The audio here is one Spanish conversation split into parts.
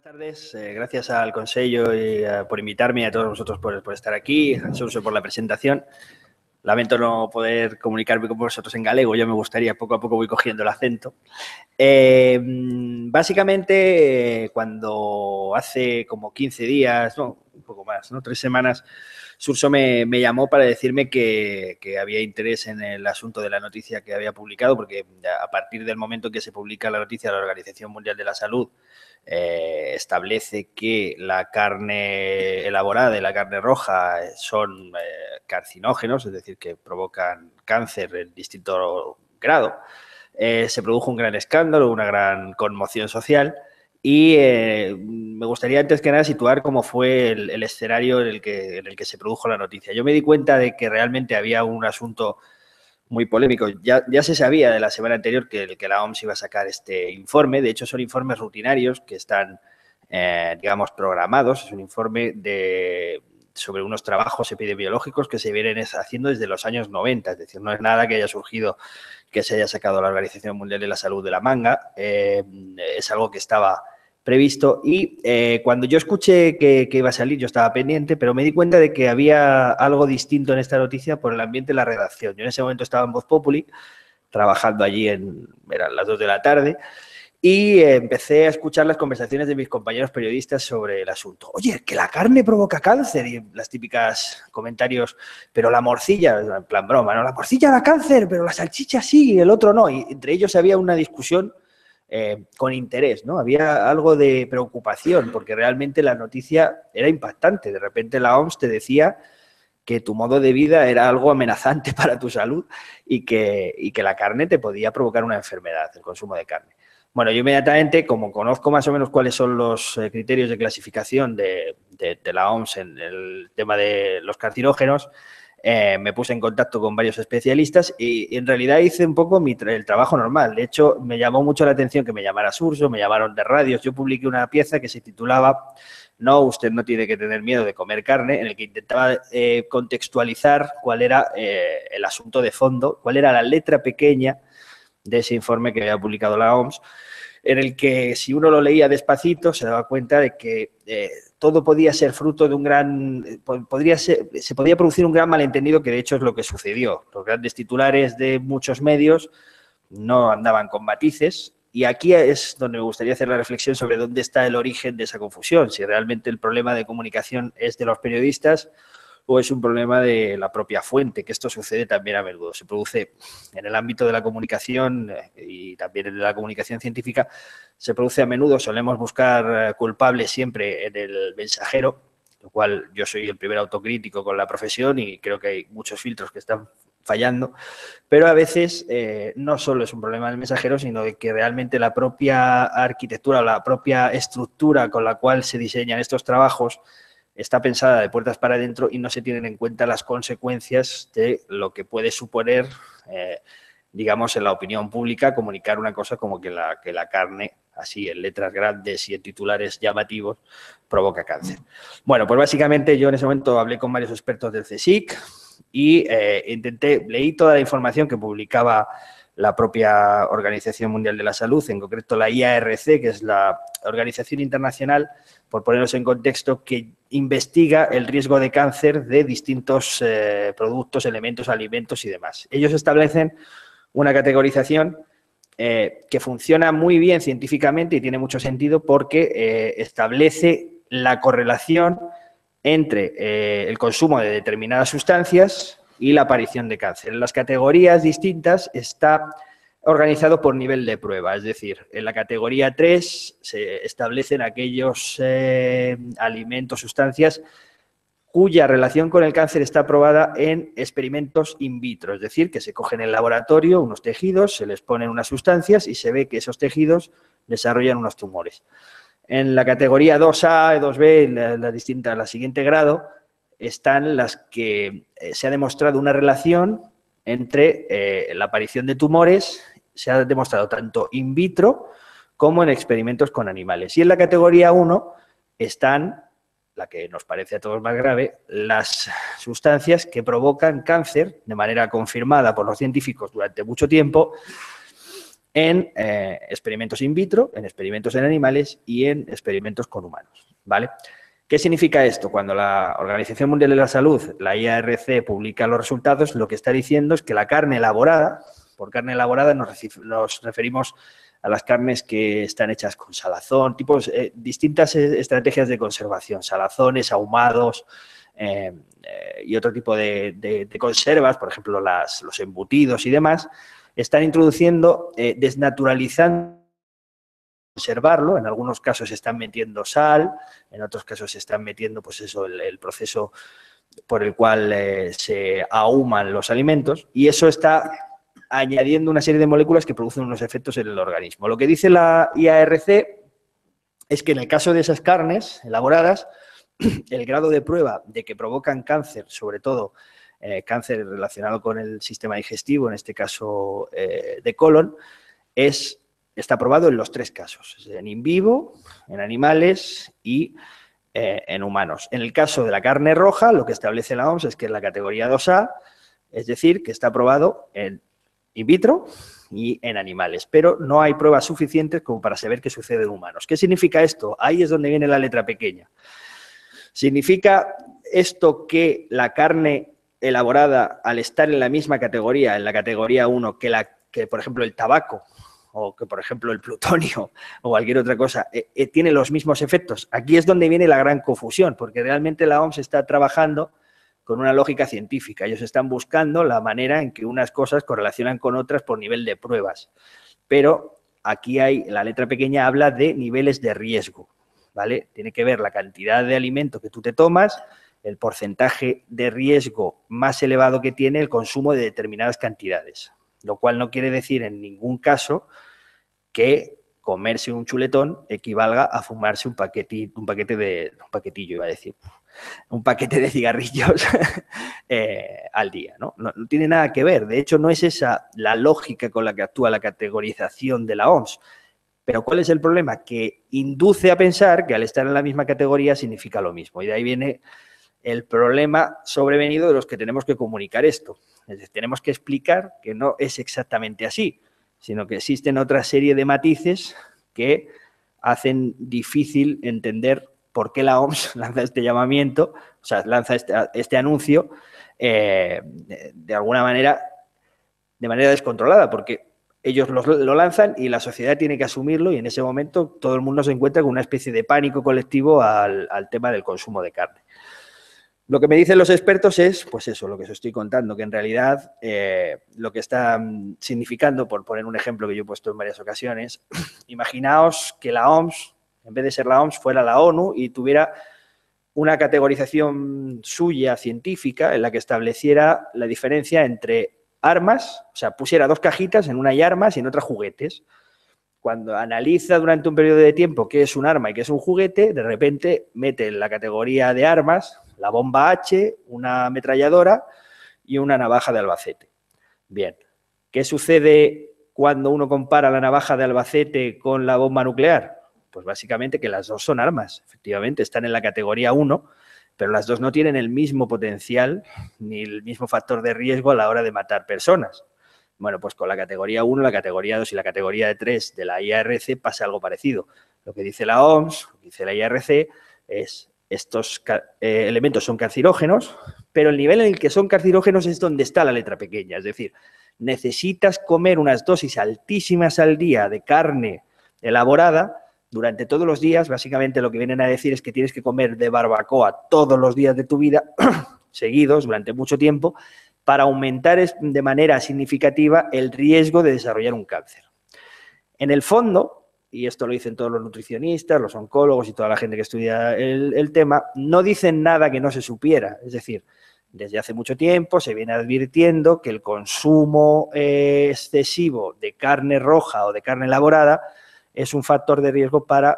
Buenas tardes, gracias al Consello y por invitarme y a todos vosotros por estar aquí, a Xurxo por la presentación. Lamento no poder comunicarme con vosotros en galego, yo me gustaría, poco a poco voy cogiendo el acento. Básicamente, cuando hace como 15 días, no, un poco más, ¿no? 3 semanas, Xurxo me llamó para decirme que había interés en el asunto de la noticia que había publicado, porque a partir del momento en que se publica la noticia de la Organización Mundial de la Salud, establece que la carne elaborada y la carne roja son carcinógenos, es decir, que provocan cáncer en distinto grado. Se produjo un gran escándalo, una gran conmoción social y me gustaría antes que nada situar cómo fue el escenario en el que se produjo la noticia. Yo me di cuenta de que realmente había un asunto muy polémico. Ya se sabía de la semana anterior que la OMS iba a sacar este informe. De hecho, son informes rutinarios que están, digamos, programados. Es un informe sobre unos trabajos epidemiológicos que se vienen haciendo desde los años 90. Es decir, no es nada que haya surgido, que se haya sacado la Organización Mundial de la Salud de la manga. Es algo que estaba previsto y cuando yo escuché que iba a salir yo estaba pendiente, pero me di cuenta de que había algo distinto en esta noticia por el ambiente de la redacción. Yo en ese momento estaba en Voz Populi, trabajando allí eran las 2 de la tarde, y empecé a escuchar las conversaciones de mis compañeros periodistas sobre el asunto. Oye, que la carne provoca cáncer, y las típicas comentarios, pero la morcilla, en plan broma, ¿no? La morcilla da cáncer, pero la salchicha sí, y el otro no. Y entre ellos había una discusión con interés, ¿no? Había algo de preocupación porque realmente la noticia era impactante. De repente la OMS te decía que tu modo de vida era algo amenazante para tu salud y que la carne te podía provocar una enfermedad, el consumo de carne. Bueno, yo inmediatamente, como conozco más o menos cuáles son los criterios de clasificación de la OMS en el tema de los carcinógenos, me puse en contacto con varios especialistas y en realidad hice un poco el trabajo normal. De hecho, me llamó mucho la atención que me llamara Xurxo, me llamaron de radios. Yo publiqué una pieza que se titulaba "No, usted no tiene que tener miedo de comer carne", en el que intentaba contextualizar cuál era el asunto de fondo, cuál era la letra pequeña de ese informe que había publicado la OMS, en el que si uno lo leía despacito se daba cuenta de que todo podía ser fruto de un gran... se podía producir un gran malentendido, que de hecho es lo que sucedió. Los grandes titulares de muchos medios no andaban con matices y aquí es donde me gustaría hacer la reflexión sobre dónde está el origen de esa confusión, si realmente el problema de comunicación es de los periodistas o es un problema de la propia fuente, que esto sucede también a menudo. Se produce en el ámbito de la comunicación y también en la comunicación científica, se produce a menudo. Solemos buscar culpables siempre en el mensajero, lo cual yo soy el primer autocrítico con la profesión y creo que hay muchos filtros que están fallando, pero a veces no solo es un problema del mensajero, sino de que realmente la propia arquitectura, la propia estructura con la cual se diseñan estos trabajos está pensada de puertas para adentro y no se tienen en cuenta las consecuencias de lo que puede suponer, digamos, en la opinión pública comunicar una cosa como que la carne, así en letras grandes y en titulares llamativos, provoca cáncer. Bueno, pues básicamente yo en ese momento hablé con varios expertos del CSIC y leí toda la información que publicaba la propia Organización Mundial de la Salud, en concreto la IARC, que es la organización internacional, por ponernos en contexto, que investiga el riesgo de cáncer de distintos productos, elementos, alimentos y demás. Ellos establecen una categorización que funciona muy bien científicamente y tiene mucho sentido porque establece la correlación entre el consumo de determinadas sustancias y la aparición de cáncer. En las categorías distintas está organizado por nivel de prueba, es decir, en la categoría 3 se establecen aquellos alimentos, sustancias cuya relación con el cáncer está probada en experimentos in vitro, es decir, que se cogen en el laboratorio unos tejidos, se les ponen unas sustancias y se ve que esos tejidos desarrollan unos tumores. En la categoría 2A, 2B, la siguiente grado, están las que se ha demostrado una relación entre la aparición de tumores, se ha demostrado tanto in vitro como en experimentos con animales. Y en la categoría 1 están, la que nos parece a todos más grave, las sustancias que provocan cáncer de manera confirmada por los científicos durante mucho tiempo en experimentos in vitro, en experimentos en animales y en experimentos con humanos, ¿vale? ¿Qué significa esto? Cuando la Organización Mundial de la Salud, la IARC, publica los resultados, lo que está diciendo es que la carne elaborada, por carne elaborada nos referimos a las carnes que están hechas con salazón, distintas estrategias de conservación, salazones, ahumados y otro tipo de conservas, por ejemplo, los embutidos y demás, están introduciendo, desnaturalizando, conservarlo, en algunos casos se están metiendo sal, en otros casos se están metiendo, pues eso, el proceso por el cual se ahuman los alimentos, y eso está añadiendo una serie de moléculas que producen unos efectos en el organismo. Lo que dice la IARC es que en el caso de esas carnes elaboradas, el grado de prueba de que provocan cáncer, sobre todo cáncer relacionado con el sistema digestivo, en este caso de colon, está probado en los 3 casos, en in vivo, en animales y en humanos. En el caso de la carne roja, lo que establece la OMS es que es la categoría 2A, es decir, que está probado en in vitro y en animales, pero no hay pruebas suficientes como para saber qué sucede en humanos. ¿Qué significa esto? Ahí es donde viene la letra pequeña. ¿Significa esto que la carne elaborada, al estar en la misma categoría, en la categoría 1, que por ejemplo, el tabaco o que, por ejemplo, el plutonio o cualquier otra cosa, tiene los mismos efectos? Aquí es donde viene la gran confusión, porque realmente la OMS está trabajando con una lógica científica. Ellos están buscando la manera en que unas cosas correlacionan con otras por nivel de pruebas. Pero aquí la letra pequeña habla de niveles de riesgo, ¿vale? Tiene que ver la cantidad de alimento que tú te tomas, el porcentaje de riesgo más elevado que tiene el consumo de determinadas cantidades, lo cual no quiere decir en ningún caso que comerse un chuletón equivalga a fumarse un paquetillo, iba a decir, un paquete de cigarrillos al día, ¿no? No tiene nada que ver. De hecho, no es esa la lógica con la que actúa la categorización de la OMS. Pero ¿cuál es el problema? Que induce a pensar que al estar en la misma categoría significa lo mismo. Y de ahí viene el problema sobrevenido de los que tenemos que comunicar esto. Es decir, tenemos que explicar que no es exactamente así, sino que existen otra serie de matices que hacen difícil entender por qué la OMS lanza este llamamiento, o sea, lanza este anuncio de alguna manera, de manera descontrolada, porque ellos lo lanzan y la sociedad tiene que asumirlo, y en ese momento todo el mundo se encuentra con una especie de pánico colectivo al tema del consumo de carne. Lo que me dicen los expertos es, pues eso, lo que os estoy contando, que en realidad lo que está significando, por poner un ejemplo que yo he puesto en varias ocasiones, imaginaos que la OMS, en vez de ser la OMS, fuera la ONU y tuviera una categorización suya científica en la que estableciera la diferencia entre armas, o sea, pusiera 2 cajitas, en una hay armas y en otra juguetes. Cuando analiza durante un periodo de tiempo qué es un arma y qué es un juguete, de repente mete en la categoría de armas la bomba H, una ametralladora y una navaja de Albacete. Bien, ¿qué sucede cuando uno compara la navaja de Albacete con la bomba nuclear? Pues básicamente que las dos son armas, efectivamente, están en la categoría 1, pero las dos no tienen el mismo potencial ni el mismo factor de riesgo a la hora de matar personas. Bueno, pues con la categoría 1, la categoría 2 y la categoría 3 de la IARC pasa algo parecido. Lo que dice la OMS, lo que dice la IARC es estos elementos son cancerógenos, pero el nivel en el que son cancerógenos es donde está la letra pequeña. Es decir, necesitas comer unas dosis altísimas al día de carne elaborada durante todos los días. Básicamente lo que vienen a decir es que tienes que comer de barbacoa todos los días de tu vida, seguidos, durante mucho tiempo, para aumentar de manera significativa el riesgo de desarrollar un cáncer. En el fondo, y esto lo dicen todos los nutricionistas, los oncólogos y toda la gente que estudia el tema, no dicen nada que no se supiera. Es decir, desde hace mucho tiempo se viene advirtiendo que el consumo excesivo de carne roja o de carne elaborada es un factor de riesgo para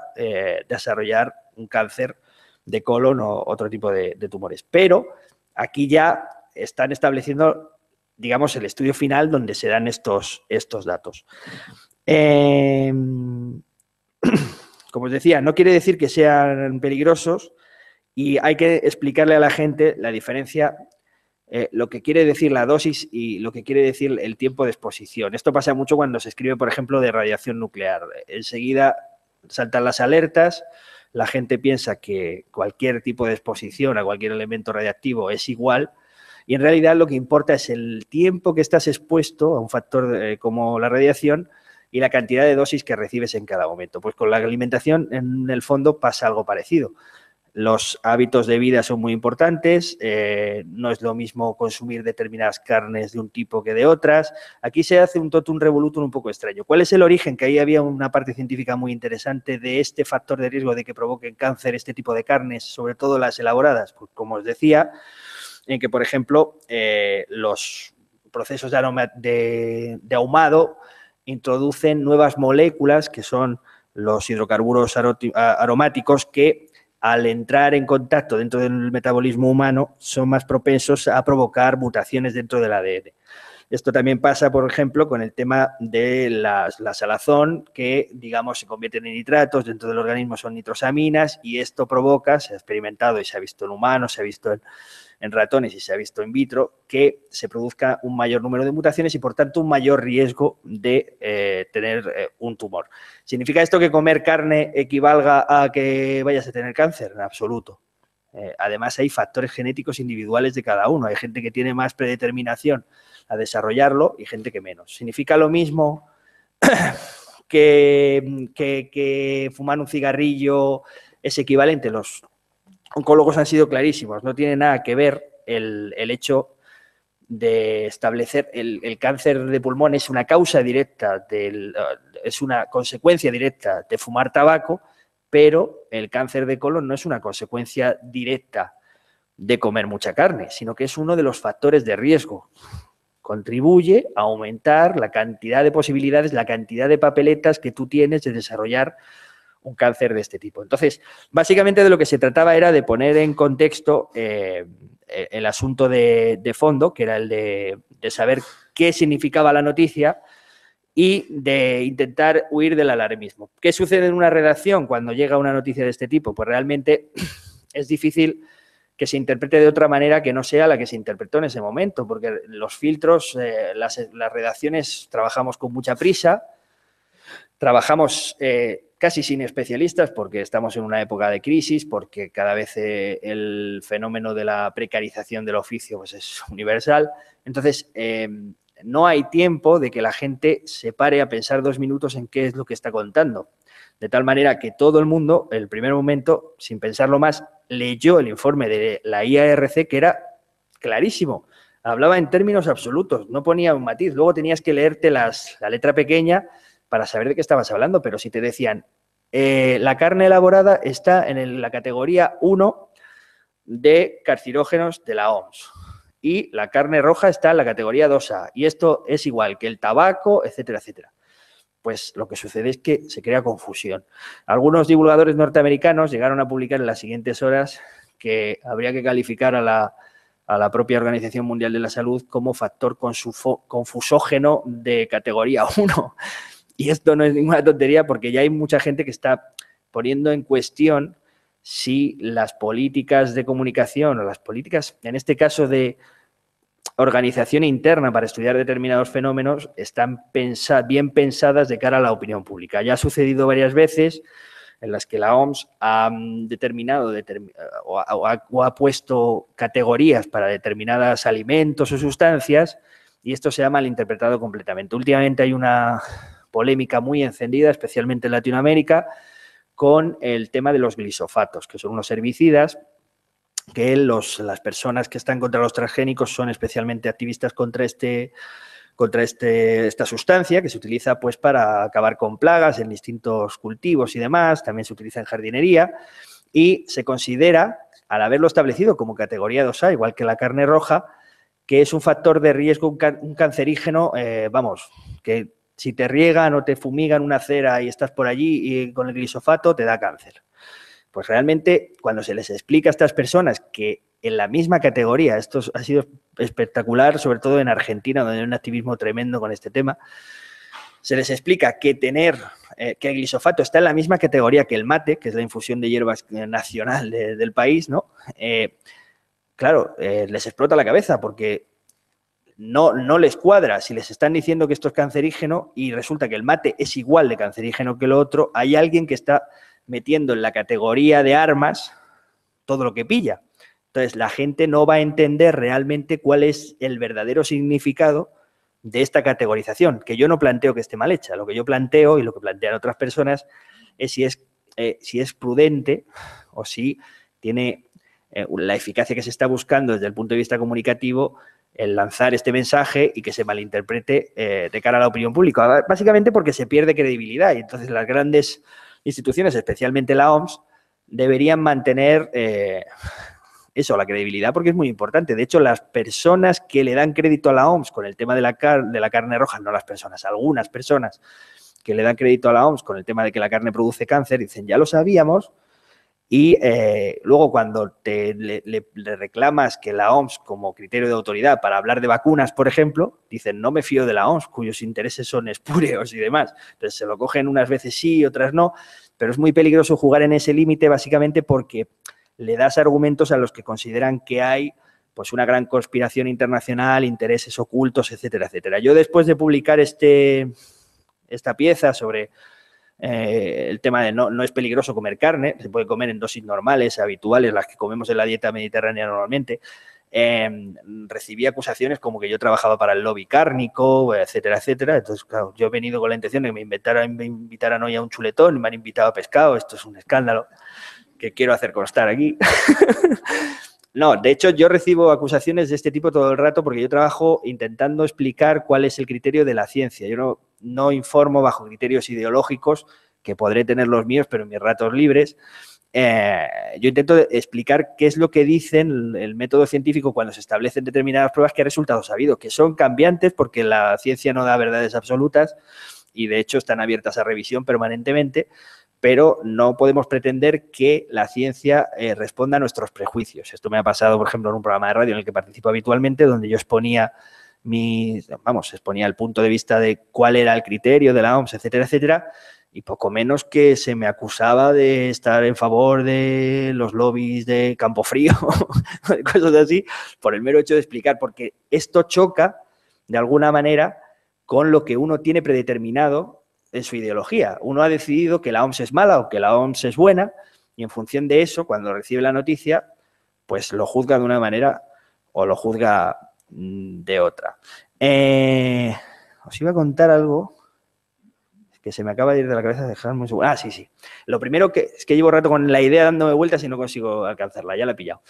desarrollar un cáncer de colon o otro tipo de tumores. Pero aquí ya están estableciendo, digamos, el estudio final donde se dan estos datos. Como os decía, no quiere decir que sean peligrosos y hay que explicarle a la gente la diferencia lo que quiere decir la dosis y lo que quiere decir el tiempo de exposición. Esto pasa mucho cuando se escribe, por ejemplo, de radiación nuclear. Enseguida saltan las alertas, la gente piensa que cualquier tipo de exposición a cualquier elemento radiactivo es igual, y en realidad lo que importa es el tiempo que estás expuesto a un factor como la radiación y la cantidad de dosis que recibes en cada momento. Pues con la alimentación, en el fondo, pasa algo parecido. Los hábitos de vida son muy importantes, no es lo mismo consumir determinadas carnes de un tipo que de otras. Aquí se hace un totum revolutum un poco extraño. ¿Cuál es el origen? Que ahí había una parte científica muy interesante de este factor de riesgo de que provoquen cáncer este tipo de carnes, sobre todo las elaboradas. Pues como os decía, en que, por ejemplo, los procesos de ahumado introducen nuevas moléculas que son los hidrocarburos aromáticos que al entrar en contacto dentro del metabolismo humano son más propensos a provocar mutaciones dentro del ADN. Esto también pasa, por ejemplo, con el tema de la salazón, que, digamos, se convierten en nitratos, dentro del organismo son nitrosaminas, y esto provoca, se ha experimentado y se ha visto en humanos, se ha visto en ratones y se ha visto in vitro, que se produzca un mayor número de mutaciones y, por tanto, un mayor riesgo de tener un tumor. ¿Significa esto que comer carne equivalga a que vayas a tener cáncer? En absoluto. Además, hay factores genéticos individuales de cada uno. Hay gente que tiene más predeterminación a desarrollarlo y gente que menos. ¿Significa lo mismo que fumar un cigarrillo es equivalente? Los oncólogos han sido clarísimos. No tiene nada que ver el hecho de establecer el cáncer de pulmón es una causa directa, es una consecuencia directa de fumar tabaco, pero el cáncer de colon no es una consecuencia directa de comer mucha carne, sino que es uno de los factores de riesgo. Contribuye a aumentar la cantidad de posibilidades, la cantidad de papeletas que tú tienes de desarrollar un cáncer de este tipo. Entonces, básicamente de lo que se trataba era de poner en contexto el asunto de fondo, que era el de saber qué significaba la noticia y de intentar huir del alarmismo. ¿Qué sucede en una redacción cuando llega una noticia de este tipo? Pues realmente es difícil que se interprete de otra manera que no sea la que se interpretó en ese momento, porque los filtros, las redacciones trabajamos con mucha prisa, trabajamos casi sin especialistas porque estamos en una época de crisis, porque cada vez el fenómeno de la precarización del oficio pues es universal. Entonces, no hay tiempo de que la gente se pare a pensar 2 minutos en qué es lo que está contando. De tal manera que todo el mundo, en el primer momento, sin pensarlo más, leyó el informe de la IARC, que era clarísimo. Hablaba en términos absolutos, no ponía un matiz. Luego tenías que leerte la letra pequeña para saber de qué estabas hablando, pero si te decían la carne elaborada está en la categoría 1 de carcinógenos de la OMS y la carne roja está en la categoría 2A y esto es igual que el tabaco, etcétera, etcétera. Pues lo que sucede es que se crea confusión. Algunos divulgadores norteamericanos llegaron a publicar en las siguientes horas que habría que calificar a la propia Organización Mundial de la Salud como factor confusógeno de categoría 1. Y esto no es ninguna tontería porque ya hay mucha gente que está poniendo en cuestión si las políticas de comunicación o las políticas, en este caso de organización interna para estudiar determinados fenómenos, están bien pensadas de cara a la opinión pública. Ya ha sucedido varias veces en las que la OMS ha determinado o ha puesto categorías para determinados alimentos o sustancias y esto se ha malinterpretado completamente. Últimamente hay una polémica muy encendida, especialmente en Latinoamérica, con el tema de los glisofatos, que son unos herbicidas que las personas que están contra los transgénicos son especialmente activistas contra esta sustancia que se utiliza pues para acabar con plagas en distintos cultivos y demás, también se utiliza en jardinería y se considera, al haberlo establecido como categoría 2A, igual que la carne roja, que es un factor de riesgo, un cancerígeno, que si te riegan o te fumigan una acera y estás por allí y con el glisofato te da cáncer. Pues realmente cuando se les explica a estas personas que en la misma categoría, esto ha sido espectacular, sobre todo en Argentina, donde hay un activismo tremendo con este tema, se les explica que que el glisofato está en la misma categoría que el mate, que es la infusión de hierbas nacional del país, ¿no? claro, les explota la cabeza porque no les cuadra. Si les están diciendo que esto es cancerígeno y resulta que el mate es igual de cancerígeno que lo otro, hay alguien que está metiendo en la categoría de armas todo lo que pilla. Entonces, la gente no va a entender realmente cuál es el verdadero significado de esta categorización, que yo no planteo que esté mal hecha. Lo que yo planteo y lo que plantean otras personas es si es prudente o si tiene la eficacia que se está buscando desde el punto de vista comunicativo el lanzar este mensaje y que se malinterprete de cara a la opinión pública. Básicamente porque se pierde credibilidad y entonces las grandes instituciones, especialmente la OMS, deberían mantener la credibilidad, porque es muy importante. De hecho, las personas que le dan crédito a la OMS con el tema de la carne roja, no las personas, algunas personas que le dan crédito a la OMS con el tema de que la carne produce cáncer, dicen, ya lo sabíamos, y luego cuando le reclamas que la OMS como criterio de autoridad para hablar de vacunas, por ejemplo, dicen, no me fío de la OMS, cuyos intereses son espúreos y demás. Entonces se lo cogen unas veces sí, otras no, pero es muy peligroso jugar en ese límite básicamente porque le das argumentos a los que consideran que hay pues una gran conspiración internacional, intereses ocultos, etcétera, etcétera. Yo después de publicar esta pieza sobre el tema de no es peligroso comer carne, se puede comer en dosis normales, habituales, las que comemos en la dieta mediterránea normalmente, recibí acusaciones como que yo trabajaba para el lobby cárnico, etcétera, etcétera. Entonces, claro, yo he venido con la intención de que me invitaran hoy a un chuletón, me han invitado a pescado, esto es un escándalo que quiero hacer constar aquí. No, de hecho, yo recibo acusaciones de este tipo todo el rato porque yo trabajo intentando explicar cuál es el criterio de la ciencia. Yo no informo bajo criterios ideológicos, que podré tener los míos, pero en mis ratos libres. Yo intento explicar qué es lo que dicen el método científico cuando se establecen determinadas pruebas, qué resultados ha habido, que son cambiantes porque la ciencia no da verdades absolutas y, de hecho, están abiertas a revisión permanentemente, pero no podemos pretender que la ciencia responda a nuestros prejuicios. Esto me ha pasado, por ejemplo, en un programa de radio en el que participo habitualmente, donde yo exponía el punto de vista de cuál era el criterio de la OMS, etcétera, etcétera, y poco menos que se me acusaba de estar en favor de los lobbies de Campofrío, cosas así, por el mero hecho de explicar, porque esto choca, de alguna manera, con lo que uno tiene predeterminado en su ideología. Uno ha decidido que la OMS es mala o que la OMS es buena y en función de eso, cuando recibe la noticia, pues lo juzga de una manera o lo juzga de otra. Os iba a contar algo que se me acaba de ir de la cabeza, dejarme un segundo. Sí. Lo primero es que llevo rato con la idea dándome vueltas y no consigo alcanzarla, ya la he pillado.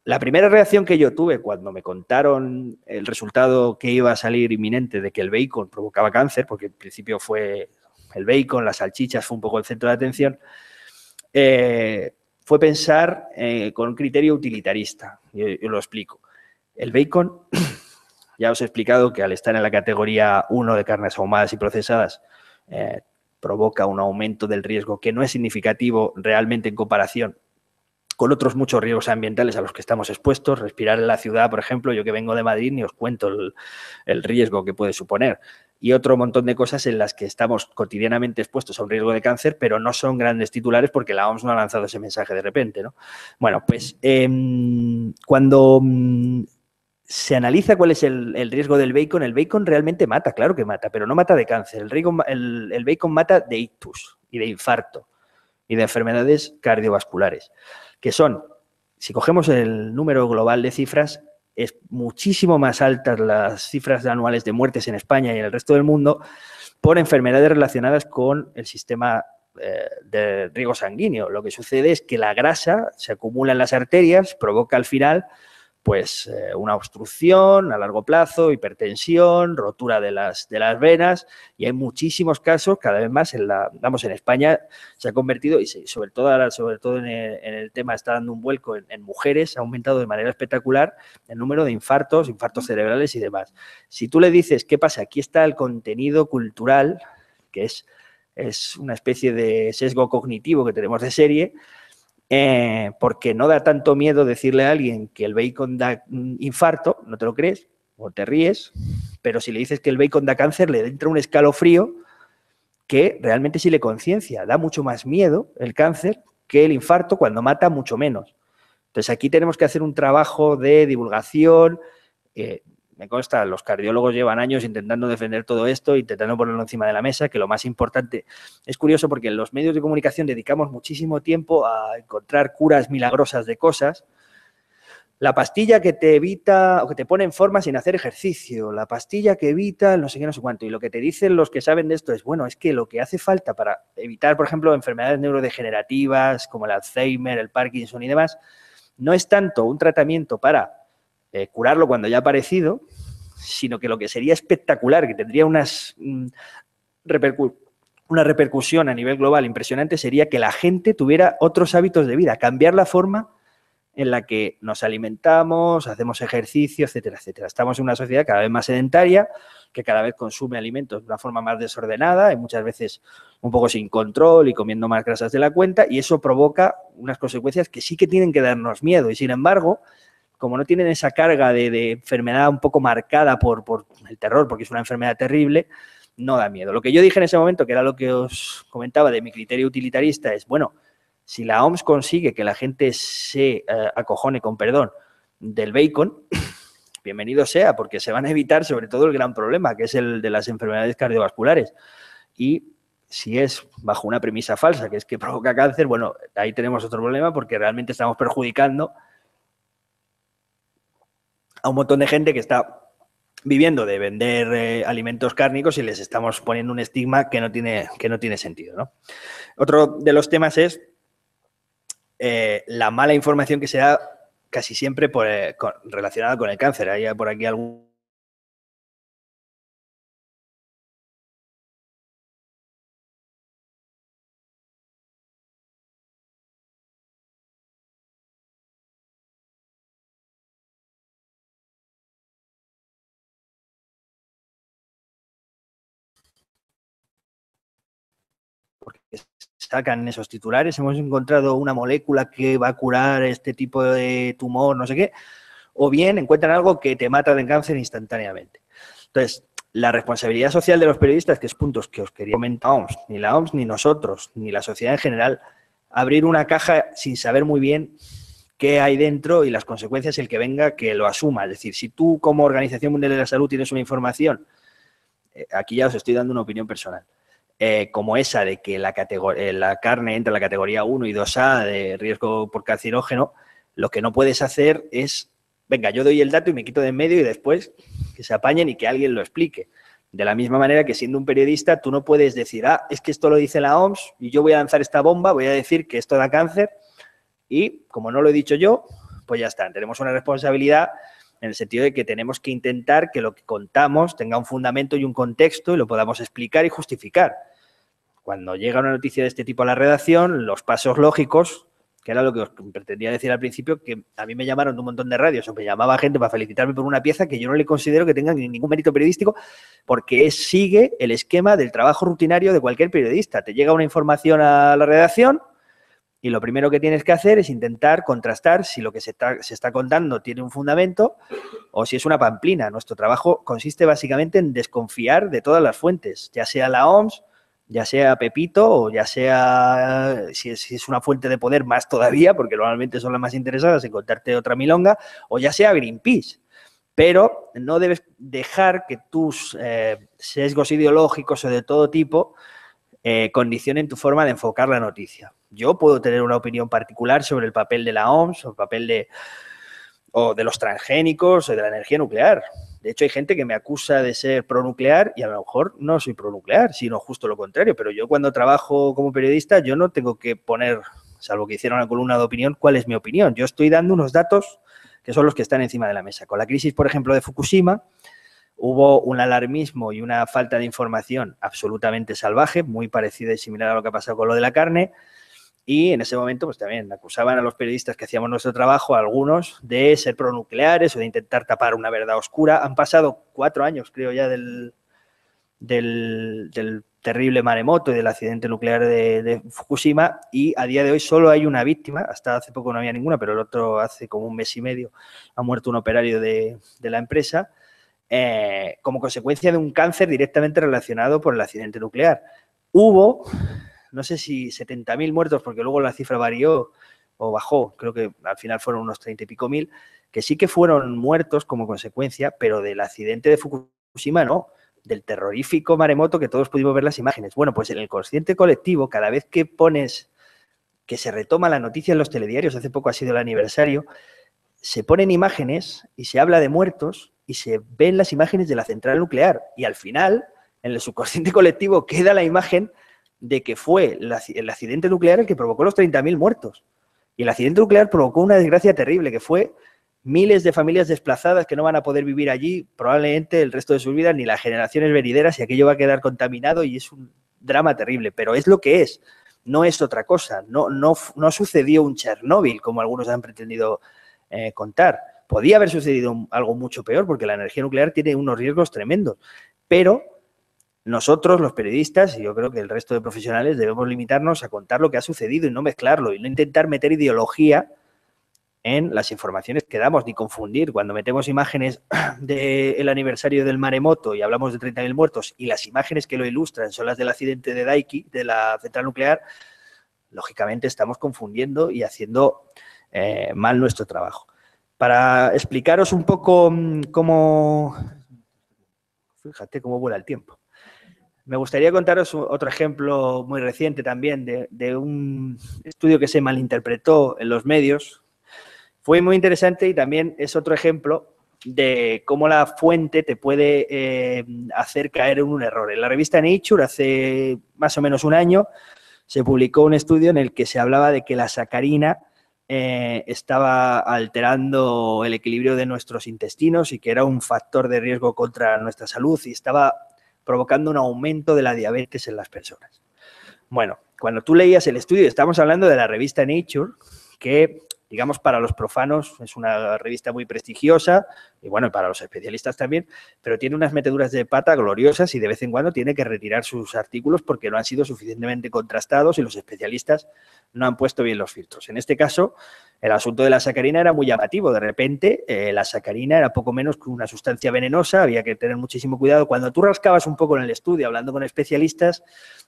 La primera reacción que yo tuve cuando me contaron el resultado que iba a salir inminente de que el bacon provocaba cáncer, porque en principio fue el bacon, las salchichas, fue un poco el centro de atención, fue pensar con un criterio utilitarista. Yo lo explico. El bacon, ya os he explicado que al estar en la categoría 1 de carnes ahumadas y procesadas, provoca un aumento del riesgo que no es significativo realmente en comparación con otros muchos riesgos ambientales a los que estamos expuestos. Respirar en la ciudad, por ejemplo, yo que vengo de Madrid ni os cuento el riesgo que puede suponer. Y otro montón de cosas en las que estamos cotidianamente expuestos a un riesgo de cáncer, pero no son grandes titulares porque la OMS no ha lanzado ese mensaje de repente, ¿no? Bueno, pues cuando se analiza cuál es el riesgo del bacon realmente mata, claro que mata, pero no mata de cáncer. El bacon mata de ictus y de infarto y de enfermedades cardiovasculares, que son, si cogemos el número global de cifras, es muchísimo más altas las cifras anuales de muertes en España y en el resto del mundo por enfermedades relacionadas con el sistema de riego sanguíneo. Lo que sucede es que la grasa se acumula en las arterias, provoca al final pues una obstrucción a largo plazo, hipertensión, rotura de las venas, y hay muchísimos casos, cada vez más en España se ha convertido, y sobre todo en el tema está dando un vuelco en mujeres, ha aumentado de manera espectacular el número de infartos cerebrales y demás. Si tú le dices, ¿qué pasa? Aquí está el contenido cultural, que es una especie de sesgo cognitivo que tenemos de serie, porque no da tanto miedo decirle a alguien que el bacon da infarto, no te lo crees o te ríes, pero si le dices que el bacon da cáncer, le entra un escalofrío que realmente sí le conciencia. Da mucho más miedo el cáncer que el infarto cuando mata mucho menos. Entonces, aquí tenemos que hacer un trabajo de divulgación. Me consta, los cardiólogos llevan años intentando defender todo esto, intentando ponerlo encima de la mesa, que lo más importante, es curioso porque en los medios de comunicación dedicamos muchísimo tiempo a encontrar curas milagrosas de cosas. La pastilla que te evita o que te pone en forma sin hacer ejercicio, la pastilla que evita no sé qué, no sé cuánto. Y lo que te dicen los que saben de esto es, bueno, es que lo que hace falta para evitar, por ejemplo, enfermedades neurodegenerativas como el Alzheimer, el Parkinson y demás, no es tanto un tratamiento para curarlo cuando ya ha aparecido, sino que lo que sería espectacular, que tendría una repercusión a nivel global impresionante, sería que la gente tuviera otros hábitos de vida, cambiar la forma en la que nos alimentamos, hacemos ejercicio, etcétera, etcétera. Estamos en una sociedad cada vez más sedentaria, que cada vez consume alimentos de una forma más desordenada y muchas veces un poco sin control y comiendo más grasas de la cuenta, y eso provoca unas consecuencias que sí que tienen que darnos miedo. Y sin embargo, como no tienen esa carga de enfermedad un poco marcada por el terror, porque es una enfermedad terrible, no da miedo. Lo que yo dije en ese momento, que era lo que os comentaba de mi criterio utilitarista, es, bueno, si la OMS consigue que la gente se acojone, con perdón, del bacon, bienvenido sea, porque se van a evitar sobre todo el gran problema, que es el de las enfermedades cardiovasculares. Y si es bajo una premisa falsa, que es que provoca cáncer, bueno, ahí tenemos otro problema porque realmente estamos perjudicando a un montón de gente que está viviendo de vender alimentos cárnicos y les estamos poniendo un estigma que no tiene sentido, ¿no? Otro de los temas es la mala información que se da casi siempre relacionada con el cáncer. Hay por aquí algún... porque sacan esos titulares, hemos encontrado una molécula que va a curar este tipo de tumor, no sé qué, o bien encuentran algo que te mata de cáncer instantáneamente. Entonces, la responsabilidad social de los periodistas, que es puntos que os quería comentar, ni la OMS, ni nosotros, ni la sociedad en general, abrir una caja sin saber muy bien qué hay dentro y las consecuencias, el que venga, que lo asuma. Es decir, si tú como Organización Mundial de la Salud tienes una información, aquí ya os estoy dando una opinión personal, como esa de que la carne entra en la categoría 1 y 2A de riesgo por carcinógeno, lo que no puedes hacer es, venga, yo doy el dato y me quito de en medio y después que se apañen y que alguien lo explique. De la misma manera que siendo un periodista tú no puedes decir, es que esto lo dice la OMS y yo voy a lanzar esta bomba, voy a decir que esto da cáncer y como no lo he dicho yo, pues ya está. Tenemos una responsabilidad en el sentido de que tenemos que intentar que lo que contamos tenga un fundamento y un contexto y lo podamos explicar y justificar. Cuando llega una noticia de este tipo a la redacción, los pasos lógicos, que era lo que os pretendía decir al principio, que a mí me llamaron de un montón de radios o me llamaba gente para felicitarme por una pieza que yo no le considero que tenga ningún mérito periodístico porque sigue el esquema del trabajo rutinario de cualquier periodista. Te llega una información a la redacción y lo primero que tienes que hacer es intentar contrastar si lo que se está contando tiene un fundamento o si es una pamplina. Nuestro trabajo consiste básicamente en desconfiar de todas las fuentes, ya sea la OMS, ya sea Pepito o ya sea, si es una fuente de poder más todavía, porque normalmente son las más interesadas en contarte otra milonga, o ya sea Greenpeace. Pero no debes dejar que tus sesgos ideológicos o de todo tipo condicionen tu forma de enfocar la noticia. Yo puedo tener una opinión particular sobre el papel de la OMS o el papel de los transgénicos o de la energía nuclear. De hecho, hay gente que me acusa de ser pronuclear y a lo mejor no soy pronuclear, sino justo lo contrario. Pero yo cuando trabajo como periodista, yo no tengo que poner, salvo que hiciera una columna de opinión, cuál es mi opinión. Yo estoy dando unos datos que son los que están encima de la mesa. Con la crisis, por ejemplo, de Fukushima, hubo un alarmismo y una falta de información absolutamente salvaje, muy parecida y similar a lo que ha pasado con lo de la carne. Y en ese momento, pues también acusaban a los periodistas que hacíamos nuestro trabajo, a algunos, de ser pronucleares o de intentar tapar una verdad oscura. Han pasado 4 años, creo ya, del terrible maremoto y del accidente nuclear de Fukushima y a día de hoy solo hay una víctima. Hasta hace poco no había ninguna, pero el otro hace como un mes y medio ha muerto un operario de la empresa como consecuencia de un cáncer directamente relacionado por el accidente nuclear. Hubo, no sé si 70.000 muertos, porque luego la cifra varió, o bajó, creo que al final fueron unos 30 y pico mil, que sí que fueron muertos como consecuencia, pero del accidente de Fukushima no, del terrorífico maremoto que todos pudimos ver las imágenes. Bueno, pues en el consciente colectivo, cada vez que pones, que se retoma la noticia en los telediarios, hace poco ha sido el aniversario, se ponen imágenes y se habla de muertos y se ven las imágenes de la central nuclear. Y al final, en el subconsciente colectivo, queda la imagen de que fue el accidente nuclear el que provocó los 30.000 muertos. Y el accidente nuclear provocó una desgracia terrible, que fue miles de familias desplazadas que no van a poder vivir allí probablemente el resto de sus vidas, ni las generaciones venideras, y aquello va a quedar contaminado y es un drama terrible. Pero es lo que es, no es otra cosa. No sucedió un Chernóbil, como algunos han pretendido contar. Podía haber sucedido algo mucho peor, porque la energía nuclear tiene unos riesgos tremendos. Pero nosotros, los periodistas, y yo creo que el resto de profesionales, debemos limitarnos a contar lo que ha sucedido y no mezclarlo, y no intentar meter ideología en las informaciones que damos, ni confundir. Cuando metemos imágenes del aniversario del maremoto y hablamos de 30.000 muertos y las imágenes que lo ilustran son las del accidente de Daiki, de la central nuclear, lógicamente estamos confundiendo y haciendo mal nuestro trabajo. Para explicaros un poco cómo... Fíjate cómo vuela el tiempo. Me gustaría contaros otro ejemplo muy reciente también de un estudio que se malinterpretó en los medios. Fue muy interesante y también es otro ejemplo de cómo la fuente te puede hacer caer en un error. En la revista Nature, hace más o menos un año, se publicó un estudio en el que se hablaba de que la sacarina estaba alterando el equilibrio de nuestros intestinos y que era un factor de riesgo contra nuestra salud y estaba provocando un aumento de la diabetes en las personas. Bueno, cuando tú leías el estudio, estamos hablando de la revista Nature, que, digamos, para los profanos es una revista muy prestigiosa, y bueno, para los especialistas también, pero tiene unas meteduras de pata gloriosas y de vez en cuando tiene que retirar sus artículos porque no han sido suficientemente contrastados y los especialistas no han puesto bien los filtros. En este caso, el asunto de la sacarina era muy llamativo. De repente, la sacarina era poco menos que una sustancia venenosa, había que tener muchísimo cuidado. Cuando tú rascabas un poco en el estudio, hablando con especialistas,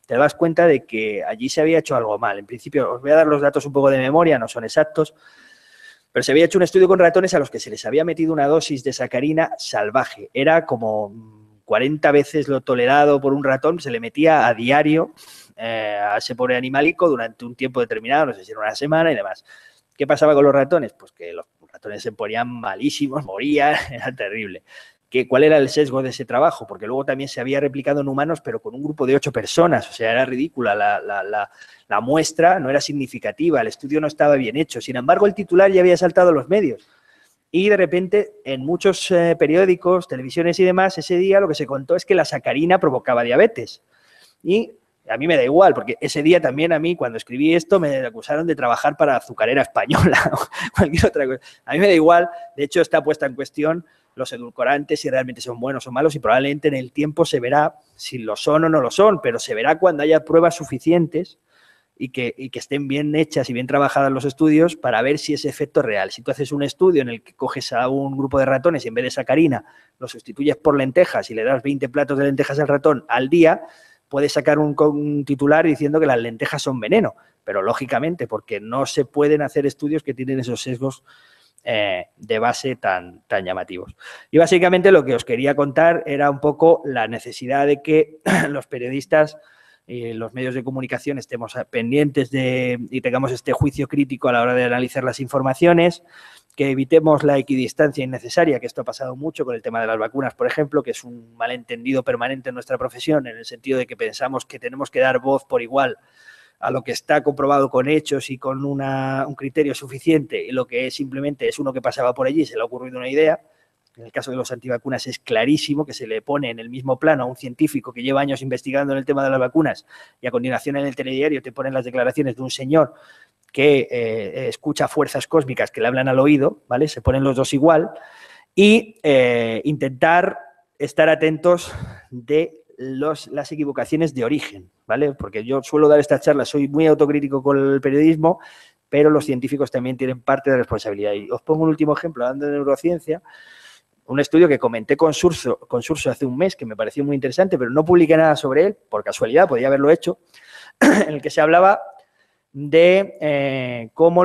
te das cuenta de que allí se había hecho algo mal. En principio, os voy a dar los datos un poco de memoria, no son exactos, pero se había hecho un estudio con ratones a los que se les había metido una dosis de sacarina salvaje. Era como 40 veces lo tolerado por un ratón, se le metía a diario a ese pobre animalico durante un tiempo determinado, no sé si era una semana y demás. ¿Qué pasaba con los ratones? Pues que los ratones se ponían malísimos, morían, era terrible. ¿Cuál era el sesgo de ese trabajo? Porque luego también se había replicado en humanos, pero con un grupo de 8 personas. O sea, era ridícula. La muestra no era significativa, el estudio no estaba bien hecho. Sin embargo, el titular ya había saltado a los medios. Y de repente, en muchos periódicos, televisiones y demás, ese día lo que se contó es que la sacarina provocaba diabetes. Y a mí me da igual, porque ese día también a mí, cuando escribí esto, me acusaron de trabajar para Azucarera Española o cualquier otra cosa. A mí me da igual, de hecho está puesta en cuestión los edulcorantes, si realmente son buenos o malos, y probablemente en el tiempo se verá si lo son o no lo son, pero se verá cuando haya pruebas suficientes y que estén bien hechas y bien trabajadas los estudios para ver si ese efecto es real. Si tú haces un estudio en el que coges a un grupo de ratones y en vez de sacarina lo sustituyes por lentejas y le das 20 platos de lentejas al ratón al día, puedes sacar un titular diciendo que las lentejas son veneno, pero lógicamente porque no se pueden hacer estudios que tienen esos sesgos de base tan llamativos. Y básicamente lo que os quería contar era un poco la necesidad de que los periodistas y los medios de comunicación estemos pendientes y tengamos este juicio crítico a la hora de analizar las informaciones, que evitemos la equidistancia innecesaria, que esto ha pasado mucho con el tema de las vacunas, por ejemplo, que es un malentendido permanente en nuestra profesión, en el sentido de que pensamos que tenemos que dar voz por igual a lo que está comprobado con hechos y con un criterio suficiente, y lo que simplemente es uno que pasaba por allí y se le ha ocurrido una idea. En el caso de los antivacunas es clarísimo que se le pone en el mismo plano a un científico que lleva años investigando en el tema de las vacunas y a continuación en el telediario te ponen las declaraciones de un señor que escucha fuerzas cósmicas que le hablan al oído, ¿vale? Se ponen los dos igual y intentar estar atentos de las equivocaciones de origen, ¿vale? Porque yo suelo dar estas charlas, soy muy autocrítico con el periodismo, pero los científicos también tienen parte de responsabilidad. Y os pongo un último ejemplo, hablando de neurociencia, un estudio que comenté con Surso hace un mes, que me pareció muy interesante, pero no publiqué nada sobre él, por casualidad, podía haberlo hecho, en el que se hablaba de cómo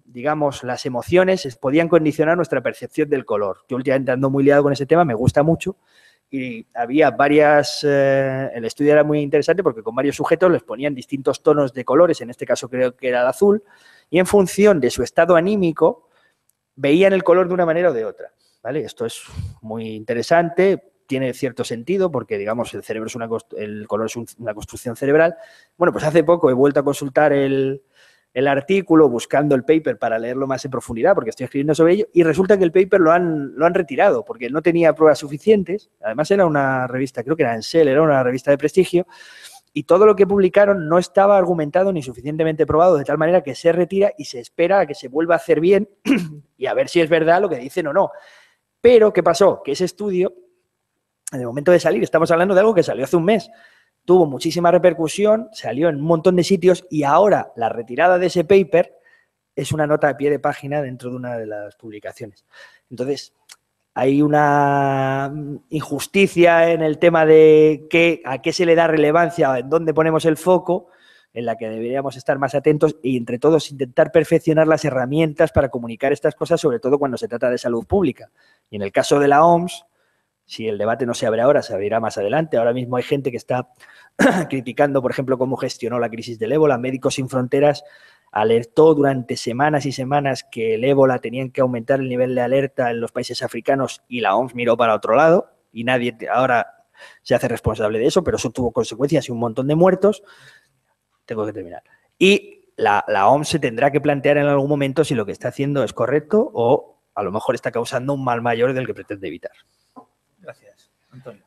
digamos, las emociones podían condicionar nuestra percepción del color. Yo últimamente ando muy liado con ese tema, me gusta mucho, y había el estudio era muy interesante porque con varios sujetos les ponían distintos tonos de colores, en este caso creo que era el azul, y en función de su estado anímico veían el color de una manera o de otra, ¿vale? Esto es muy interesante, tiene cierto sentido porque, digamos, el color es una construcción cerebral. Bueno, pues hace poco he vuelto a consultar el artículo buscando el paper para leerlo más en profundidad porque estoy escribiendo sobre ello y resulta que el paper lo han retirado porque no tenía pruebas suficientes. Además era una revista, creo que era en Cell, era una revista de prestigio y todo lo que publicaron no estaba argumentado ni suficientemente probado de tal manera que se retira y se espera a que se vuelva a hacer bien y a ver si es verdad lo que dicen o no. Pero, ¿qué pasó? Que ese estudio, en el momento de salir, estamos hablando de algo que salió hace un mes, tuvo muchísima repercusión, salió en un montón de sitios y ahora la retirada de ese paper es una nota a pie de página dentro de una de las publicaciones. Entonces, hay una injusticia en el tema de a qué se le da relevancia, en dónde ponemos el foco, en la que deberíamos estar más atentos y entre todos intentar perfeccionar las herramientas para comunicar estas cosas, sobre todo cuando se trata de salud pública. Y en el caso de la OMS, si el debate no se abre ahora, se abrirá más adelante. Ahora mismo hay gente que está criticando, por ejemplo, cómo gestionó la crisis del ébola. Médicos Sin Fronteras alertó durante semanas y semanas que el ébola tenían que aumentar el nivel de alerta en los países africanos y la OMS miró para otro lado y nadie ahora se hace responsable de eso, pero eso tuvo consecuencias y un montón de muertos. Tengo que terminar. Y la OMS se tendrá que plantear en algún momento si lo que está haciendo es correcto o a lo mejor está causando un mal mayor del que pretende evitar. Gracias, Antonio.